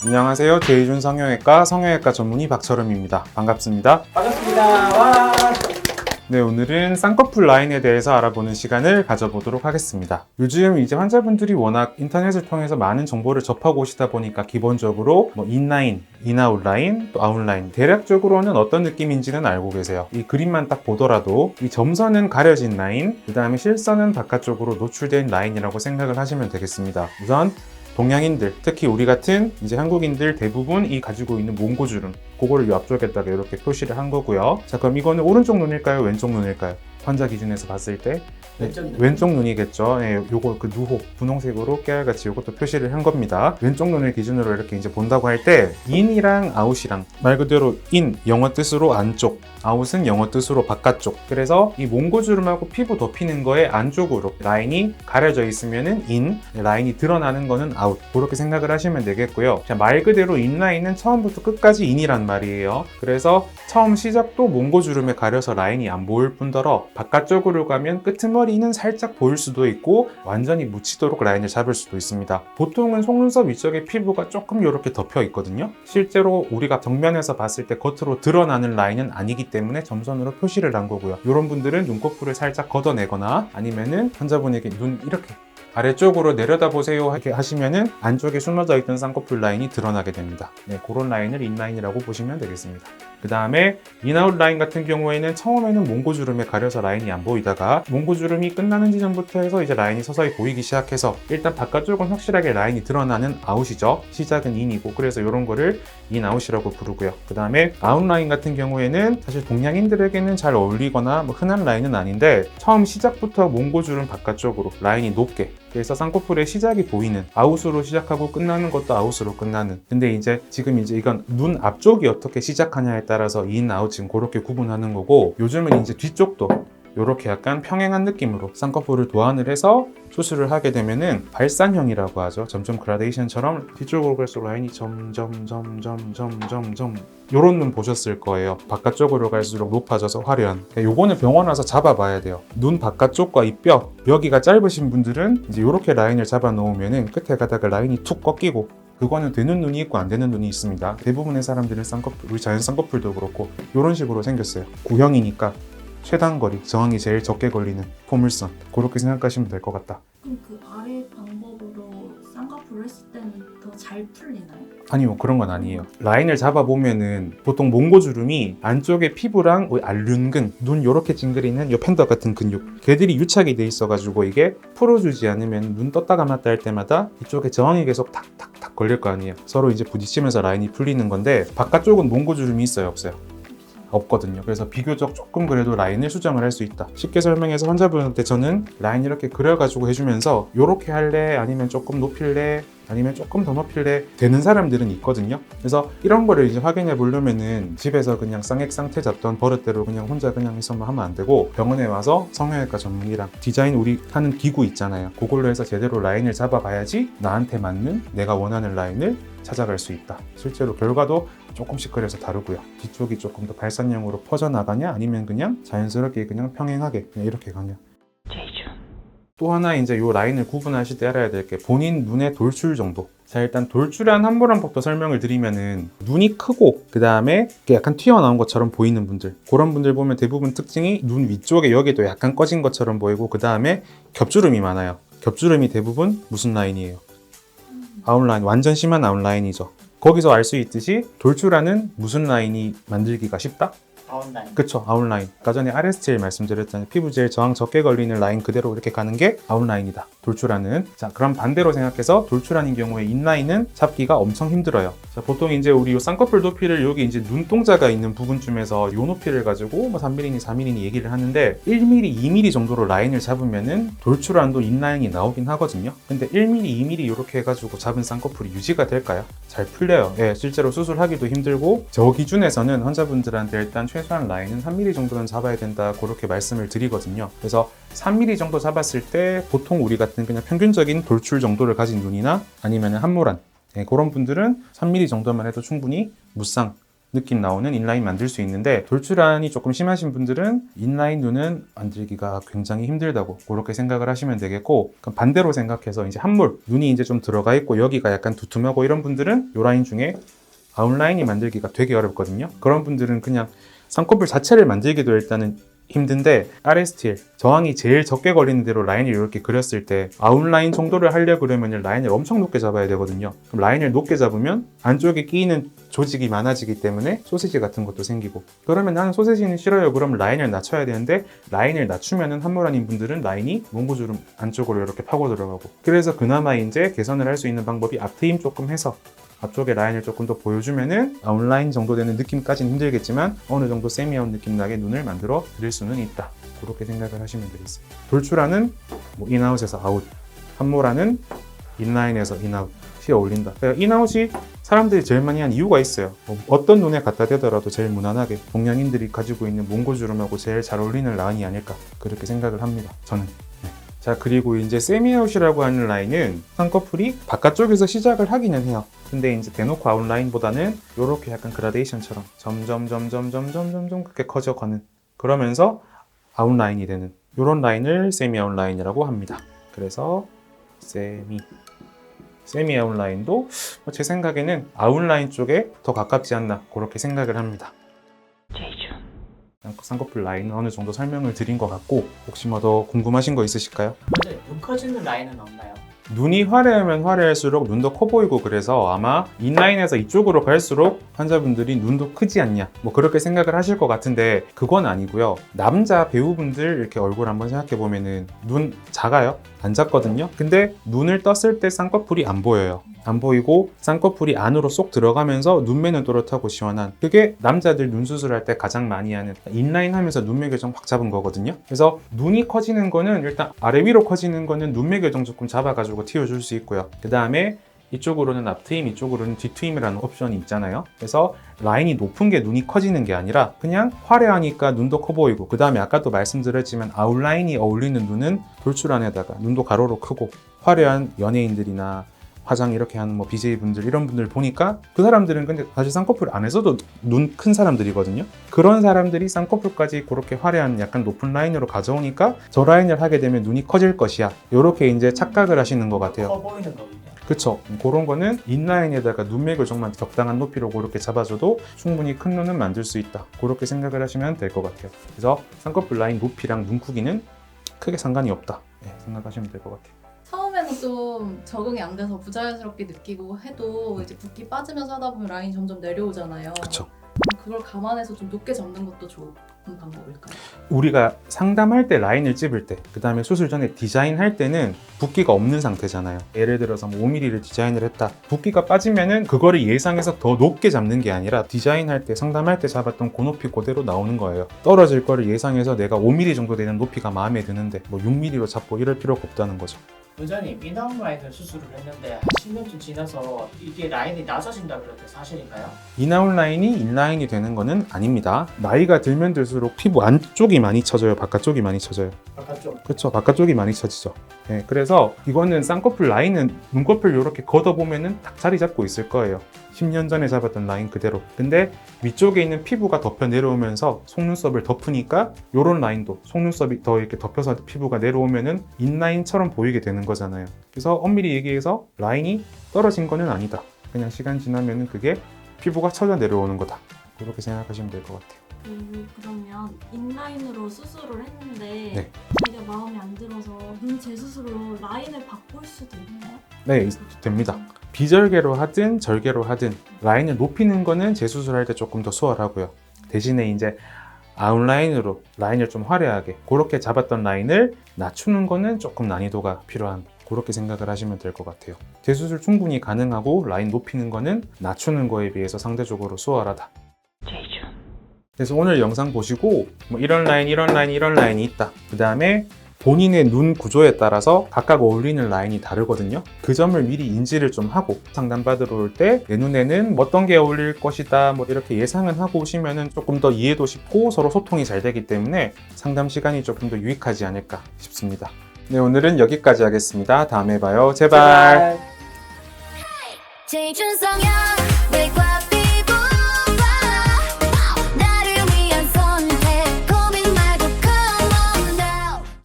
안녕하세요. 제이준 성형외과 성형외과 전문의 박철음입니다. 반갑습니다. 반갑습니다. 와. 네, 오늘은 쌍꺼풀 라인에 대해서 알아보는 시간을 가져보도록 하겠습니다. 요즘 이제 환자분들이 워낙 인터넷을 통해서 많은 정보를 접하고 오시다 보니까 기본적으로 인라인, 인아웃 라인, 또 아웃라인 대략적으로는 어떤 느낌인지는 알고 계세요. 이 그림만 딱 보더라도 이 점선은 가려진 라인, 그 다음에 실선은 바깥쪽으로 노출된 라인이라고 생각을 하시면 되겠습니다. 우선 동양인들, 특히 우리 같은 이제 한국인들 대부분이 가지고 있는 몽고주름, 그거를 이 앞쪽에다가 이렇게 표시를 한 거고요. 자, 그럼 이거는 오른쪽 눈일까요? 왼쪽 눈일까요? 환자 기준에서 봤을 때 왼쪽 눈이겠죠. 네, 요거 그 누호 분홍색으로 깨알같이 요것도 표시를 한 겁니다. 왼쪽 눈을 기준으로 이렇게 이제 본다고 할 때 인이랑 아웃이랑 말 그대로 인 영어 뜻으로 안쪽, 아웃은 영어 뜻으로 바깥쪽. 그래서 이 몽고주름하고 피부 덮이는 거에 안쪽으로 라인이 가려져 있으면은 인, 라인이 드러나는 거는 아웃. 그렇게 생각을 하시면 되겠고요. 자, 말 그대로 인라인은 처음부터 끝까지 인이란 말이에요. 그래서 처음 시작도 몽고주름에 가려서 라인이 안 보일 뿐더러 바깥쪽으로 가면 끄트머리는 살짝 보일 수도 있고 완전히 묻히도록 라인을 잡을 수도 있습니다. 보통은 속눈썹 위쪽에 피부가 조금 이렇게 덮여 있거든요. 실제로 우리가 정면에서 봤을 때 겉으로 드러나는 라인은 아니기 때문에 점선으로 표시를 한 거고요. 이런 분들은 눈꺼풀을 살짝 걷어내거나 아니면은 환자분에게 눈 이렇게 아래쪽으로 내려다보세요 이렇게 하시면은 안쪽에 숨어져 있던 쌍꺼풀 라인이 드러나게 됩니다. 네, 그런 라인을 인라인이라고 보시면 되겠습니다. 그 다음에 인아웃 라인 같은 경우에는 처음에는 몽고주름에 가려서 라인이 안 보이다가 몽고주름이 끝나는 지점부터 해서 이제 라인이 서서히 보이기 시작해서 일단 바깥쪽은 확실하게 라인이 드러나는 아웃이죠. 시작은 인이고 그래서 이런 거를 인아웃이라고 부르고요. 그 다음에 아웃 라인 같은 경우에는 사실 동양인들에게는 잘 어울리거나 흔한 라인은 아닌데 처음 시작부터 몽고주름 바깥쪽으로 라인이 높게 그래서 쌍꺼풀의 시작이 보이는 아웃으로 시작하고 끝나는 것도 아웃으로 끝나는 근데 이제 지금 이제 이건 눈 앞쪽이 어떻게 시작하냐에 따라서 인, 아웃 지금 그렇게 구분하는 거고 요즘은 이제 뒤쪽도 이렇게 약간 평행한 느낌으로 쌍꺼풀을 도안을 해서 수술을 하게 되면은 발산형이라고 하죠. 점점 그라데이션처럼 뒤쪽으로 갈수록 라인이 점점 요런 눈 보셨을 거예요. 바깥쪽으로 갈수록 높아져서 화려한. 요거는 병원 와서 잡아봐야 돼요. 눈 바깥쪽과 이 뼈, 여기가 짧으신 분들은 이제 요렇게 라인을 잡아 놓으면은 끝에 가다가 라인이 툭 꺾이고 그거는 되는 눈이 있고 안 되는 눈이 있습니다. 대부분의 사람들은 쌍꺼풀, 우리 자연 쌍꺼풀도 그렇고 이런 식으로 생겼어요. 구형이니까 최단 거리, 저항이 제일 적게 걸리는 포물선 그렇게 생각하시면 될 것 같다. 그럼 그 아래 방법으로 쌍꺼풀을 했을 때는 더 잘 풀리나요? 아니요, 그런 건 아니에요. 라인을 잡아보면은 보통 몽고주름이 안쪽에 피부랑 알륜근, 눈 요렇게 찡그리는 요 팬더 같은 근육 걔들이 유착이 돼 있어가지고 이게 풀어주지 않으면 눈 떴다 감았다 할 때마다 이쪽에 저항이 계속 탁탁탁 걸릴 거 아니에요. 서로 이제 부딪히면서 라인이 풀리는 건데 바깥쪽은 몽고주름이 있어요, 없어요? 없거든요. 그래서 비교적 조금 그래도 라인을 수정을 할 수 있다. 쉽게 설명해서 환자분한테 저는 라인 이렇게 그려가지고 해주면서 요렇게 할래? 아니면 조금 높일래? 아니면 조금 더 높일래? 되는 사람들은 있거든요. 그래서 이런 거를 이제 확인해 보려면은 집에서 그냥 쌍액쌍태 잡던 버릇대로 그냥 혼자 그냥 해서만 하면 안 되고 병원에 와서 성형외과 전문의랑 디자인 우리 하는 기구 있잖아요. 그걸로 해서 제대로 라인을 잡아봐야지 나한테 맞는 내가 원하는 라인을 찾아갈 수 있다. 실제로 결과도 조금씩 그래서 다르고요. 뒤쪽이 조금 더 발산형으로 퍼져나가냐 아니면 그냥 자연스럽게 그냥 평행하게 그냥 이렇게 가냐. 또 하나 이제 이 라인을 구분하실 때 알아야 될 게 본인 눈의 돌출 정도. 자, 일단 돌출한 함부랑부터 설명을 드리면은 눈이 크고 그 다음에 약간 튀어나온 것처럼 보이는 분들 그런 분들 보면 대부분 특징이 눈 위쪽에 여기도 약간 꺼진 것처럼 보이고 그 다음에 겹주름이 많아요. 겹주름이 대부분 무슨 라인이에요? 아웃라인, 완전 심한 아웃라인이죠. 거기서 알 수 있듯이 돌출하는 무슨 라인이 만들기가 쉽다? 아웃라인. 그쵸, 아웃라인. 아까 전에 RS제일 말씀드렸잖아요. 피부 제일 저항 적게 걸리는 라인 그대로 이렇게 가는 게 아웃라인이다. 돌출하는. 자, 그럼 반대로 생각해서 돌출하는 경우에 인라인은 잡기가 엄청 힘들어요. 자, 보통 이제 우리 요 쌍꺼풀 높이를 여기 이제 눈동자가 있는 부분쯤에서 요 높이를 가지고 3mm니 4mm니 얘기를 하는데 1mm, 2mm 정도로 라인을 잡으면은 돌출한도 인라인이 나오긴 하거든요. 근데 1mm, 2mm 이렇게 해가지고 잡은 쌍꺼풀이 유지가 될까요? 잘 풀려요. 예, 실제로 수술하기도 힘들고 저 기준에서는 환자분들한테 일단 최소한 라인은 3mm 정도는 잡아야 된다 그렇게 말씀을 드리거든요. 그래서 3mm 정도 잡았을 때 보통 우리 같은 그냥 평균적인 돌출 정도를 가진 눈이나 아니면 함몰한 그런 분들은 3mm 정도만 해도 충분히 무쌍 느낌 나오는 인라인 만들 수 있는데, 돌출안이 조금 심하신 분들은 인라인 눈은 만들기가 굉장히 힘들다고 그렇게 생각을 하시면 되겠고, 그럼 반대로 생각해서 이제 한물 눈이 이제 좀 들어가 있고 여기가 약간 두툼하고 이런 분들은 이 라인 중에 아웃라인이 만들기가 되게 어렵거든요. 그런 분들은 그냥 쌍꺼풀 자체를 만들기도 일단은 힘든데, RSTL 저항이 제일 적게 걸리는 대로 라인을 이렇게 그렸을 때 아웃라인 정도를 하려고 그러면 라인을 엄청 높게 잡아야 되거든요. 그럼 라인을 높게 잡으면 안쪽에 끼이는 조직이 많아지기 때문에 소시지 같은 것도 생기고, 그러면 나는 소시지는 싫어요. 그럼 라인을 낮춰야 되는데, 라인을 낮추면은 한물안인 분들은 라인이 몽고주름 안쪽으로 이렇게 파고 들어가고, 그래서 그나마 이제 개선을 할 수 있는 방법이 앞트임 조금 해서 앞쪽에 라인을 조금 더 보여주면은 아웃라인 정도 되는 느낌까지는 힘들겠지만 어느 정도 세미아웃 느낌 나게 눈을 만들어 드릴 수는 있다. 그렇게 생각을 하시면 되겠어요. 돌출안은 뭐 인아웃에서 아웃, 한모라는 인라인에서 인아웃이 어울린다. 그러니까 인아웃이 사람들이 제일 많이 한 이유가 있어요. 어떤 눈에 갖다 대더라도 제일 무난하게 동양인들이 가지고 있는 몽고주름하고 제일 잘 어울리는 라인이 아닐까, 그렇게 생각을 합니다. 저는. 자, 그리고 이제 세미아웃이라고 하는 라인은 쌍꺼풀이 바깥쪽에서 시작을 하기는 해요. 근데 이제 대놓고 아웃라인보다는 이렇게 약간 그라데이션처럼 점점 그렇게 커져가는, 그러면서 아웃라인이 되는 이런 라인을 세미아웃 라인이라고 합니다. 그래서 세미 아웃라인도 제 생각에는 아웃라인 쪽에 더 가깝지 않나, 그렇게 생각을 합니다. 쌍꺼풀 라인은 어느 정도 설명을 드린 것 같고, 혹시 뭐 더 궁금하신 거 있으실까요? 근데 눈 커지는 라인은 없나요? 눈이 화려하면 화려할수록 눈도 커 보이고, 그래서 아마 인라인에서 이쪽으로 갈수록 환자분들이 눈도 크지 않냐, 뭐 그렇게 생각을 하실 것 같은데 그건 아니고요. 남자 배우분들 이렇게 얼굴 한번 생각해 보면은 눈 작아요? 안 작거든요. 근데 눈을 떴을 때 쌍꺼풀이 안 보여요. 안 보이고 쌍꺼풀이 안으로 쏙 들어가면서 눈매는 또렷하고 시원한, 그게 남자들 눈 수술할 때 가장 많이 하는 인라인 하면서 눈매 교정 확 잡은 거거든요. 그래서 눈이 커지는 거는 일단 아래 위로 커지는 거는 눈매 교정 조금 잡아가지고 틔워줄 수 있고요. 그 다음에 이쪽으로는 앞트임, 이쪽으로는 뒤트임이라는 옵션이 있잖아요. 그래서 라인이 높은 게 눈이 커지는 게 아니라 그냥 화려하니까 눈도 커 보이고, 그 다음에 아까도 말씀드렸지만 아웃라인이 어울리는 눈은 돌출안에다가 눈도 가로로 크고, 화려한 연예인들이나 화장 이렇게 하는 뭐 BJ분들 이런 분들 보니까 그 사람들은 근데 사실 쌍꺼풀 안에서도 눈 큰 사람들이거든요. 그런 사람들이 쌍꺼풀까지 그렇게 화려한 약간 높은 라인으로 가져오니까 저 라인을 하게 되면 눈이 커질 것이야, 이렇게 이제 착각을 하시는 것 같아요. 커 보이는 거군요. 그쵸. 그런 거는 인라인에다가 눈매 교정만 적당한 높이로 그렇게 잡아줘도 충분히 큰 눈은 만들 수 있다, 그렇게 생각을 하시면 될 것 같아요. 그래서 쌍꺼풀 라인 높이랑 눈 크기는 크게 상관이 없다, 생각하시면 될 것 같아요. 처음에는 좀 적응이 안 돼서 부자연스럽게 느끼고 해도 이제 붓기 빠지면서 하다 보면 라인이 점점 내려오잖아요. 그쵸. 그걸 감안해서 좀 높게 잡는 것도 좋은 방법일까요? 우리가 상담할 때 라인을 찝을 때, 그 다음에 수술 전에 디자인할 때는 붓기가 없는 상태잖아요. 예를 들어서 뭐 5mm를 디자인을 했다. 붓기가 빠지면은 그거를 예상해서 더 높게 잡는 게 아니라 디자인할 때, 상담할 때 잡았던 그 높이 그대로 나오는 거예요. 떨어질 거를 예상해서 내가 5mm 정도 되는 높이가 마음에 드는데 뭐 6mm로 잡고 이럴 필요가 없다는 거죠. 원장님, 인아웃 라인을 수술을 했는데 한 10년쯤 지나서 이게 라인이 낮아진다 그랬는데 사실인가요? 인아웃 라인이 인라인이 되는 거는 아닙니다. 나이가 들면 들수록 피부 안쪽이 많이 처져요, 바깥쪽이 많이 처져요. 바깥쪽. 그렇죠. 바깥쪽이 많이 처지죠. 그래서 이거는 쌍꺼풀 라인은 눈꺼풀 이렇게 걷어보면은 딱 자리 잡고 있을 거예요. 10년 전에 잡았던 라인 그대로. 근데 위쪽에 있는 피부가 덮여 내려오면서 속눈썹을 덮으니까 이런 라인도 속눈썹이 더 이렇게 덮여서 피부가 내려오면은 인라인처럼 보이게 되는 거잖아요. 그래서 엄밀히 얘기해서 라인이 떨어진 거는 아니다. 그냥 시간 지나면은 그게 피부가 처져 내려오는 거다. 그렇게 생각하시면 될 것 같아요. 그러면 인라인으로 수술을 했는데 네. 자기가 마음에 안 들어서 눈 재수술로 라인을 바꿀 수도 있나요? 네, 됩니다. 비절개로 하든 절개로 하든 라인을 높이는 거는 재수술할 때 조금 더 수월하고요. 대신에 이제 아웃라인으로 라인을 좀 화려하게 그렇게 잡았던 라인을 낮추는 거는 조금 난이도가 필요한, 그렇게 생각을 하시면 될 것 같아요. 재수술 충분히 가능하고 라인 높이는 거는 낮추는 거에 비해서 상대적으로 수월하다. 그래서 오늘 영상 보시고 뭐 이런 라인, 이런 라인, 이런 라인이 있다. 그 다음에 본인의 눈 구조에 따라서 각각 어울리는 라인이 다르거든요. 그 점을 미리 인지를 좀 하고 상담받으러 올 때 내 눈에는 어떤 게 어울릴 것이다, 뭐 이렇게 예상은 하고 오시면은 조금 더 이해도 쉽고 서로 소통이 잘 되기 때문에 상담 시간이 조금 더 유익하지 않을까 싶습니다. 네, 오늘은 여기까지 하겠습니다. 다음에 봐요. 제발.青春上扬，微光。